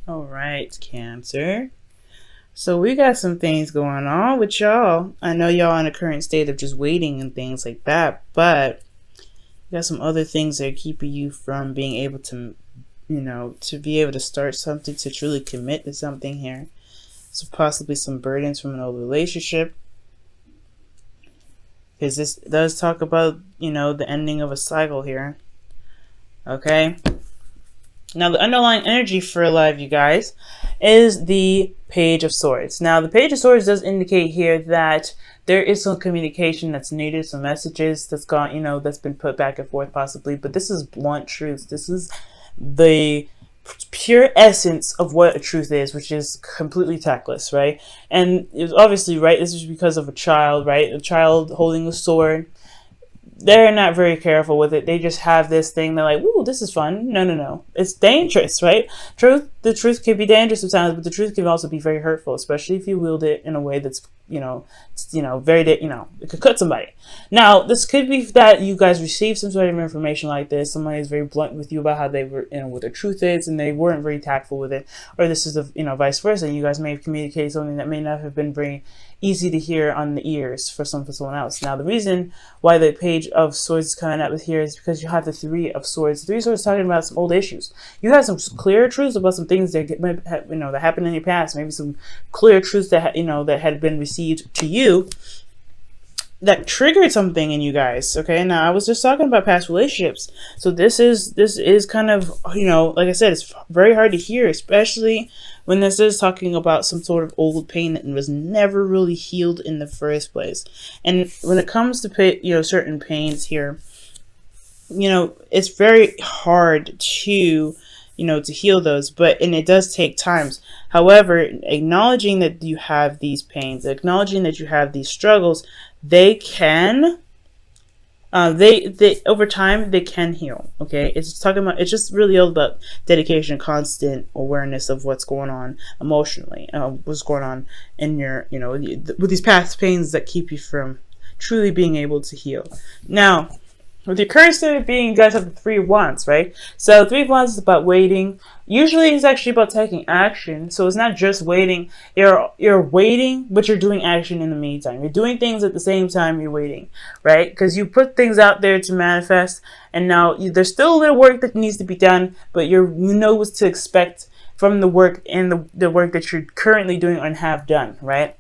All right, Cancer. So we got some things going on with y'all. I know y'all in a current state of just waiting and things like that, but you got some other things that are keeping you from being able to, to be able to start something, to truly commit to something here. So possibly some burdens from an old relationship. Because this does talk about, the ending of a cycle here. Okay. Now, the underlying energy for a lot of you guys is the Page of Swords. Now, the Page of Swords does indicate here that there is some communication that's needed, some messages that's gone, that's been put back and forth possibly, but this is blunt truth. This is the pure essence of what a truth is, which is completely tactless, right? And it's obviously, right, this is because of a child, right? A child holding a sword. They're not very careful with it. They just have this thing. They're like, "Ooh, this is fun." No. It's dangerous, right? The truth can be dangerous sometimes, but the truth can also be very hurtful, especially if you wield it in a way that's, very, it could cut somebody. Now, this could be that you guys received some sort of information like this. Somebody is very blunt with you about how they were, what the truth is, and they weren't very tactful with it. Or this is, vice versa. And you guys may have communicated something that may not have been very easy to hear on the ears for someone else. Now, the reason why the Page of Swords is coming up with here is because you have the Three of Swords. The Three of Swords is talking about some old issues. You have some clear truths about some things that that happened in your past. Maybe some clear truths that that had been received to you that triggered something in you guys. Okay, now I was just talking about past relationships, so this is kind of, like I said, it's very hard to hear, especially when this is talking about some sort of old pain that was never really healed in the first place. And when it comes to certain pains here, it's very hard to to heal those, and it does take times. However, acknowledging that you have these pains, acknowledging that you have these struggles, they can, they over time, they can heal. Okay. It's just really all about dedication, constant awareness of what's going on emotionally, what's going on in your, with these past pains that keep you from truly being able to heal. Now, with your current state of being, you guys have the Three of Wands, right? So Three of Wands is about waiting. Usually it's actually about taking action. So it's not just waiting. You're waiting, but you're doing action in the meantime. You're doing things at the same time you're waiting, right? Because you put things out there to manifest, and now there's still a little work that needs to be done, but you know what to expect from the work and the work that you're currently doing and have done, right?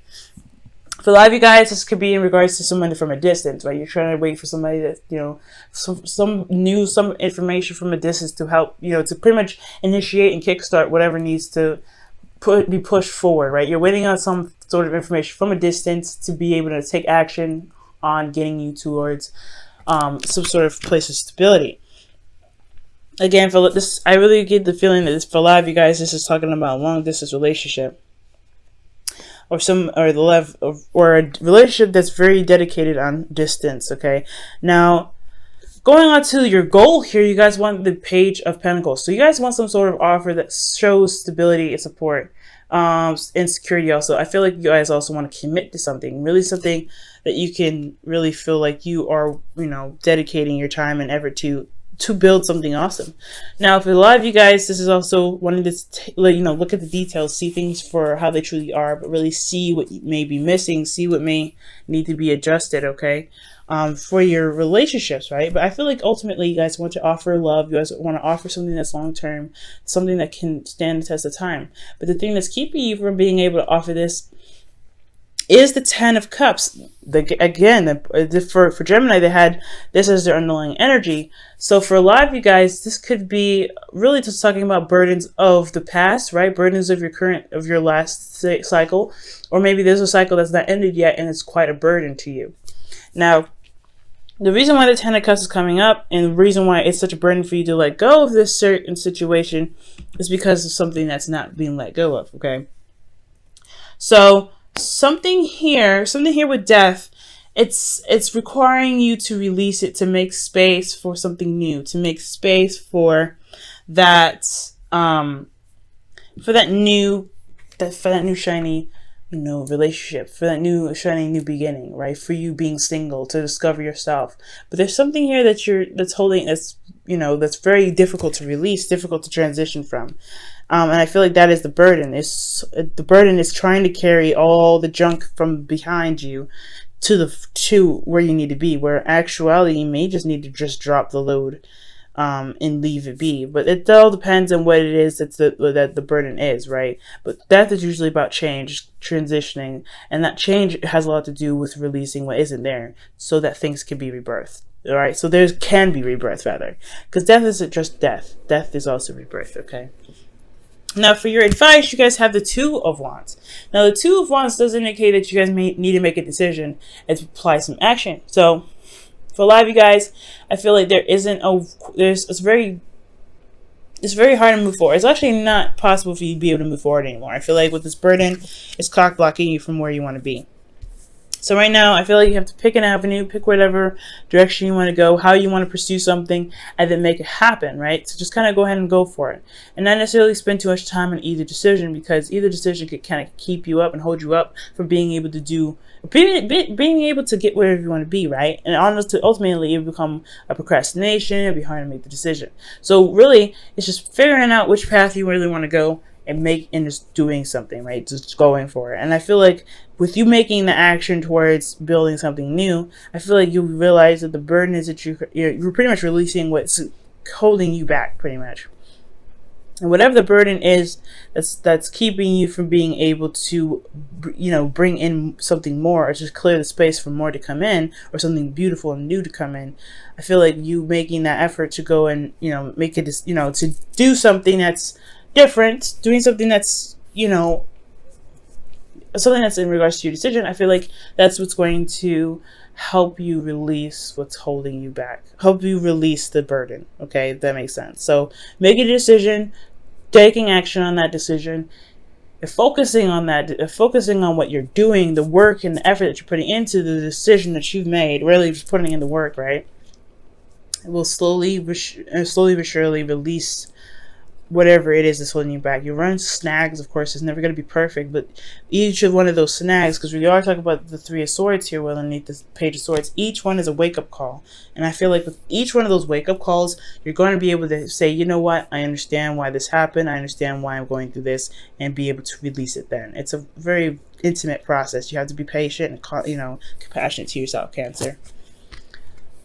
For a lot of you guys, this could be in regards to somebody from a distance, right? You're trying to wait for somebody that, some news, some information from a distance to help, to pretty much initiate and kickstart whatever needs to be pushed forward, right? You're waiting on some sort of information from a distance to be able to take action on getting you towards some sort of place of stability. Again, for this, I really get the feeling that for a lot of you guys, this is talking about a long distance relationship. Or a relationship that's very dedicated on distance. Okay, now going on to your goal here, you guys want the Page of Pentacles. So you guys want some sort of offer that shows stability and support, and security. Also, I feel like you guys also want to commit to something, really something that you can really feel like you are, dedicating your time and effort to build something awesome. Now, for a lot of you guys, this is also wanting to, look at the details, see things for how they truly are, but really see what may be missing, see what may need to be adjusted, okay, for your relationships, right? But I feel like ultimately you guys want to offer love. You guys want to offer something that's long-term, something that can stand the test of time. But the thing that's keeping you from being able to offer this is the Ten of Cups. For Gemini, they had this as their underlying energy. So for a lot of you guys, this could be really just talking about burdens of the past, right? Burdens of your last cycle, or maybe there's a cycle that's not ended yet and it's quite a burden to you. Now, the reason why the Ten of Cups is coming up, and the reason why it's such a burden for you to let go of this certain situation, is because of something that's not being let go of. Okay, so something here with death, it's requiring you to release it, to make space for something new, to make space for that new shiny relationship, for that new shiny new beginning, right? For you being single, to discover yourself. But there's something here that's very difficult to release, difficult to transition from. And I feel like that is the burden. The burden is trying to carry all the junk from behind you to where you need to be, where actuality you may just need to just drop the load and leave it be. But it all depends on what it is that the burden is, right? But death is usually about change, transitioning, and that change has a lot to do with releasing what isn't there so that things can be rebirthed. All right, so there can be rebirth, rather, because death isn't just death. Death is also rebirth, okay? Now, for your advice, you guys have the Two of Wands. Now, the Two of Wands does indicate that you guys may need to make a decision and apply some action. So, for a lot of you guys, I feel like it's very hard to move forward. It's actually not possible for you to be able to move forward anymore. I feel like with this burden, it's clock blocking you from where you want to be. So right now, I feel like you have to pick an avenue, pick whatever direction you want to go, how you want to pursue something, and then make it happen, right? So just kind of go ahead and go for it. And not necessarily spend too much time on either decision, because either decision could kind of keep you up and hold you up from being able to being able to get wherever you want to be, right? And ultimately, it will become a procrastination. It'll be hard to make the decision. So really, it's just figuring out which path you really want to go and just doing something, right? Just going for it. And I feel like with you making the action towards building something new, I feel like you realize that the burden is that you're pretty much releasing what's holding you back, pretty much. And whatever the burden is that's keeping you from being able to, bring in something more, or just clear the space for more to come in, or something beautiful and new to come in, I feel like you making that effort to go and, make it, to do something that's different, doing something that's, something that's in regards to your decision, I feel like that's what's going to help you release what's holding you back, help you release the burden. Okay, if that makes sense. So make a decision, taking action on that decision, and focusing on what you're doing, the work and the effort that you're putting into the decision that you've made, really just putting in the work, right? It will slowly but surely release whatever it is that's holding you back. You run snags, of course, it's never going to be perfect, but each of one of those snags, because we are talking about the Three of Swords here, well, underneath this Page of Swords, each one is a wake-up call. And I feel like with each one of those wake-up calls, you're going to be able to say, you know what, I understand why this happened, I understand why I'm going through this, and be able to release it then. It's a very intimate process. You have to be patient and, compassionate to yourself, Cancer.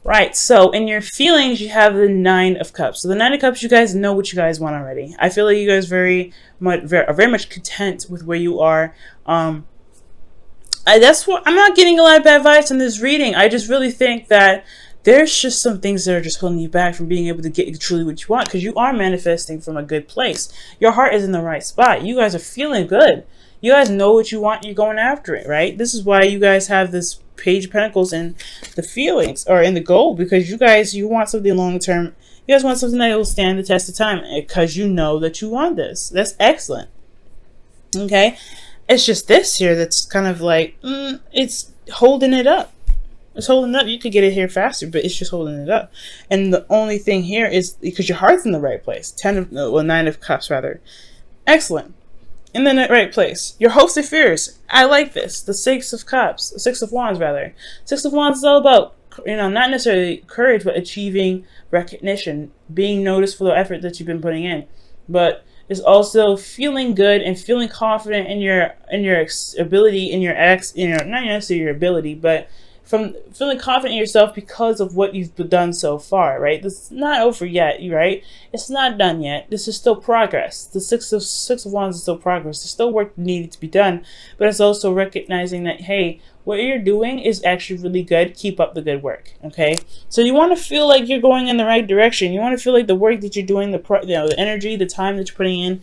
Right, so in your feelings, you have the Nine of Cups. So the Nine of Cups, you guys know what you guys want already. I feel like you guys are very much content with where you are. That's what I'm not getting a lot of bad vibes in this reading. I just really think that there's just some things that are just holding you back from being able to get truly what you want, because you are manifesting from a good place. Your heart is in the right spot. You guys are feeling good. You guys know what you want. You're going after it, right? This is why you guys have this Page of Pentacles in the feelings, or in the goal, because you want something long term. You guys want something that will stand the test of time, because you know that you want this. That's excellent. Okay, it's just this here that's kind of like it's holding it up. It's holding it up. You could get it here faster, but it's just holding it up. And the only thing here is because your heart's in the right place. Nine of Cups rather. Excellent. In the right place. Your hopes and fears. I like this. The Six of Cups. Six of Wands, rather. Six of Wands is all about, not necessarily courage, but achieving recognition. Being noticed for the effort that you've been putting in. But it's also feeling good and feeling confident in your ability, not necessarily your ability, but from feeling confident in yourself because of what you've done so far, right? This is not over yet, right? It's not done yet. This is still progress. The Six of Wands is still progress. There's still work needed to be done, but it's also recognizing that, hey, what you're doing is actually really good. Keep up the good work, okay? So you want to feel like you're going in the right direction. You want to feel like the work that you're doing, the energy, the time that you're putting in,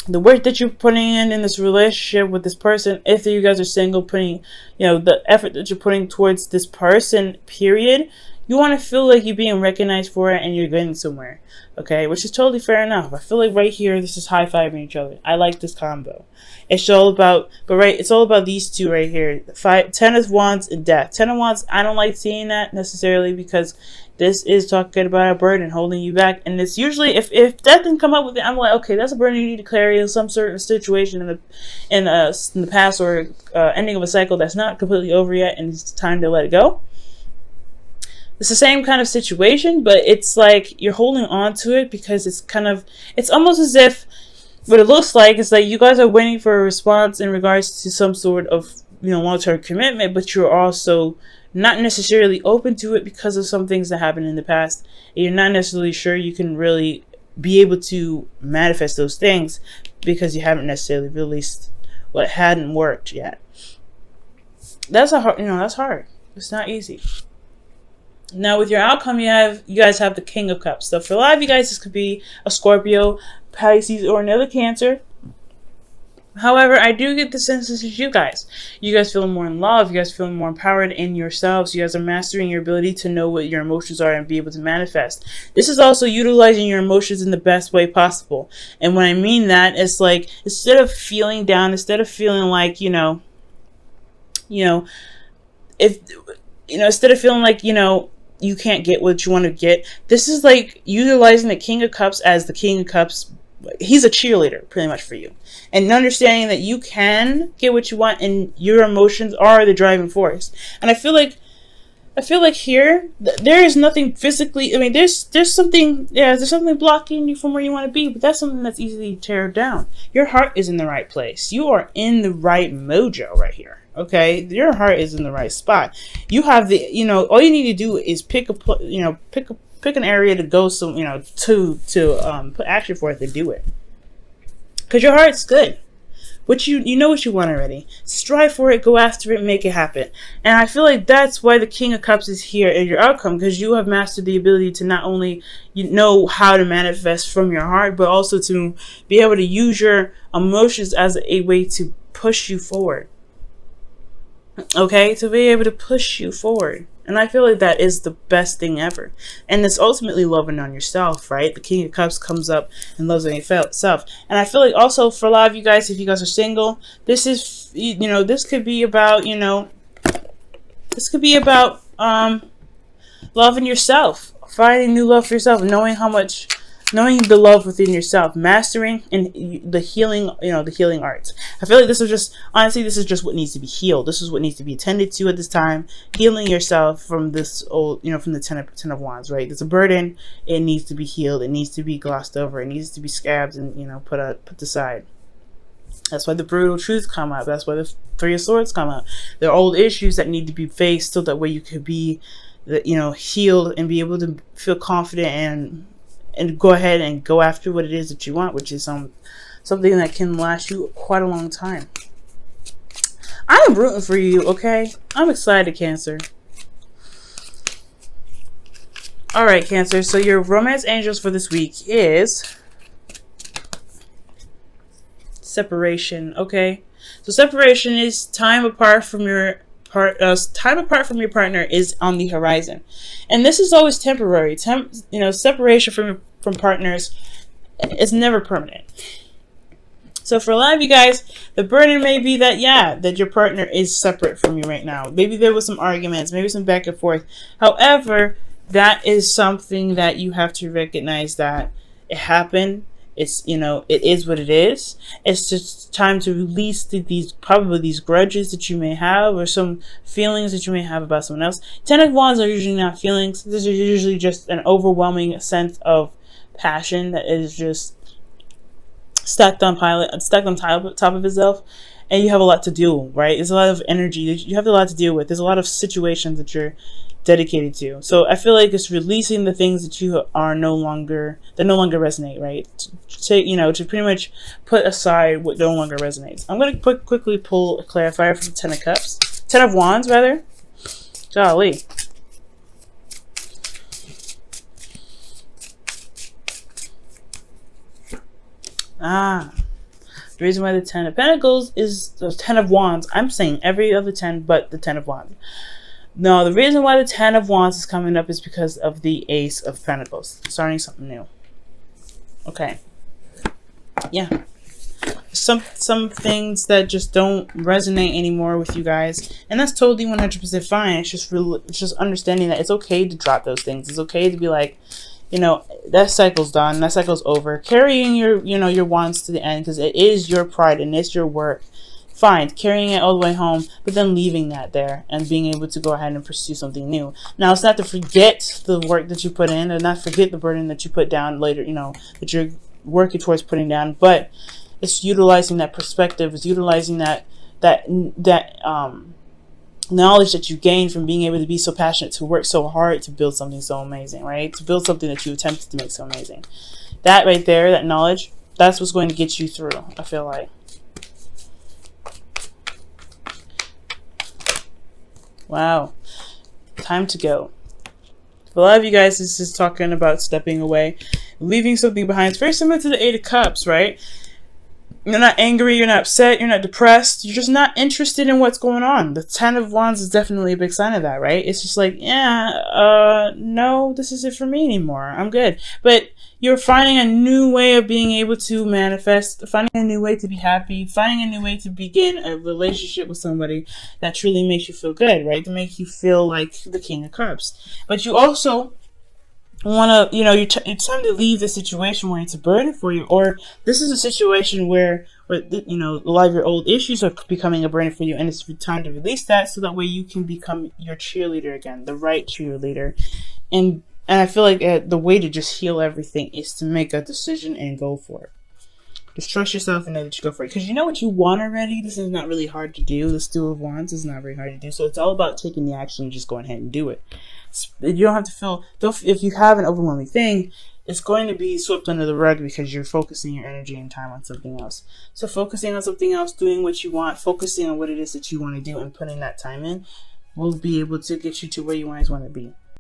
the work that you're putting in this relationship with this person, if you guys are single, putting, the effort that you're putting towards this person, period, you want to feel like you're being recognized for it and you're getting somewhere, okay? Which is totally fair enough. I feel like right here, this is high-fiving each other. I like this combo. It's all about, it's all about these two right here. Ten of Wands and Death. Ten of Wands, I don't like seeing that necessarily, because this is talking about a burden holding you back. And it's usually, if Death didn't come up with it, I'm like, okay, that's a burden you need to carry in some certain situation in the past, or ending of a cycle that's not completely over yet and it's time to let it go. it's the same kind of situation, but it's like you're holding on to it because it's almost as if what it looks like is like you guys are waiting for a response in regards to some sort of, long-term commitment, but you're also not necessarily open to it because of some things that happened in the past. And you're not necessarily sure you can really be able to manifest those things because you haven't necessarily released what hadn't worked yet. That's that's hard. It's not easy. Now with your outcome, you guys have the King of Cups. So for a lot of you guys, this could be a Scorpio, Pisces, or another Cancer. However, I do get the sense this is you guys. You guys feeling more in love. You guys feeling more empowered in yourselves. You guys are mastering your ability to know what your emotions are and be able to manifest. This is also utilizing your emotions in the best way possible. And when I mean that, it's like instead of feeling down, instead of feeling like, instead of feeling like, you can't get what you want to get, this is like utilizing the King of Cups as the King of Cups. He's a cheerleader pretty much for you, and understanding that you can get what you want and your emotions are the driving force. And I feel like here there is nothing physically, there's something blocking you from where you want to be, but that's something that's easily teared down. Your heart is in the right place. You are in the right mojo right here. Okay, your heart is in the right spot. You have the, all you need to do is pick an area to go, to put action for it to do it. Because your heart's good. You know what you want already. Strive for it, go after it, make it happen. And I feel like that's why the King of Cups is here in your outcome, because you have mastered the ability to not only know how to manifest from your heart, but also to be able to use your emotions as a way to push you forward. Okay, to be able to push you forward. And I feel like that is the best thing ever. And it's ultimately loving on yourself, right? The King of Cups comes up and loves on yourself. And I feel like also for a lot of you guys, if you guys are single, this is, this could be about, loving yourself, finding new love for yourself, knowing the love within yourself, mastering and the healing, the healing arts. I feel like this is just what needs to be healed. This is what needs to be attended to at this time. Healing yourself from this old, from the ten of Wands, right? There's a burden. It needs to be healed. It needs to be glossed over. It needs to be scabbed and, put aside. That's why the brutal truth come up. That's why the Three of Swords come up. There are old issues that need to be faced so that way you could be, healed and be able to feel confident and go ahead and go after what it is that you want, which is something that can last you quite a long time. I am rooting for you, okay? I'm excited, Cancer. All right, Cancer. So your romance angels for this week is separation, okay? So separation is time apart from your partner is on the horizon, and this is always temporary. Separation from partners is never permanent. So for a lot of you guys, the burden may be that your partner is separate from you right now. Maybe there was some arguments, maybe some back and forth. However, that is something that you have to recognize that it happened. It's, it is what it is. It's just time to release these grudges that you may have, or some feelings that you may have about someone else. Ten of Wands are usually not feelings. This is usually just an overwhelming sense of passion that is just stacked on top of itself. And you have a lot to do, right? There's a lot of energy. You have a lot to deal with. There's a lot of situations that you're dedicated to. So I feel like it's releasing the things that no longer resonate, right? To pretty much put aside what no longer resonates. I'm going to quickly pull a clarifier for the Ten of Cups. Ten of Wands, rather. Golly. The reason why the Ten of Pentacles is the Ten of Wands. I'm saying every other 10 but the Ten of Wands. No, the reason why the Ten of Wands is coming up is because of the Ace of Pentacles. Starting something new. Okay. Yeah. Some things that just don't resonate anymore with you guys. And that's totally 100% fine. It's just understanding that it's okay to drop those things. It's okay to be like, that cycle's done. That cycle's over. Carrying your wands to the end, because it is your pride and it's your work fine, carrying it all the way home, but then leaving that there and being able to go ahead and pursue something new. Now, it's not to forget the work that you put in, and not forget the burden that you put down later, you know, that you're working towards putting down, but it's utilizing that perspective, it's utilizing that knowledge that you gain from being able to be so passionate, to work so hard to build something so amazing, right? To build something that you attempted to make so amazing. That right there, that knowledge, that's what's going to get you through, I feel like. Wow. Time to go. For a lot of you guys, this is talking about stepping away, leaving something behind. It's very similar to the Eight of Cups, right? You're not angry, you're not upset, you're not depressed, you're just not interested in what's going on. The Ten of Wands is definitely a big sign of that, right? It's just like, yeah, no, this isn't for me anymore. I'm good. But you're finding a new way of being able to manifest, finding a new way to be happy, finding a new way to begin a relationship with somebody that truly makes you feel good, right? To make you feel like the King of Cups. But you also want to, you know, it's time to leave the situation where it's a burden for you, or this is a situation where you know, a lot of your old issues are becoming a burden for you, and it's time to release that, so that way you can become your cheerleader again, the right cheerleader. And I feel like the way to just heal everything is to make a decision and go for it. Just trust yourself and know that you go for it. Because you know what you want already. This is not really hard to do. This Two of Wands is not very hard to do. So it's all about taking the action and just going ahead and do it. You don't have to feel, if you have an overwhelming thing, it's going to be swept under the rug because you're focusing your energy and time on something else. So focusing on something else, doing what you want, focusing on what it is that you want to do and putting that time in will be able to get you to where you always want to be.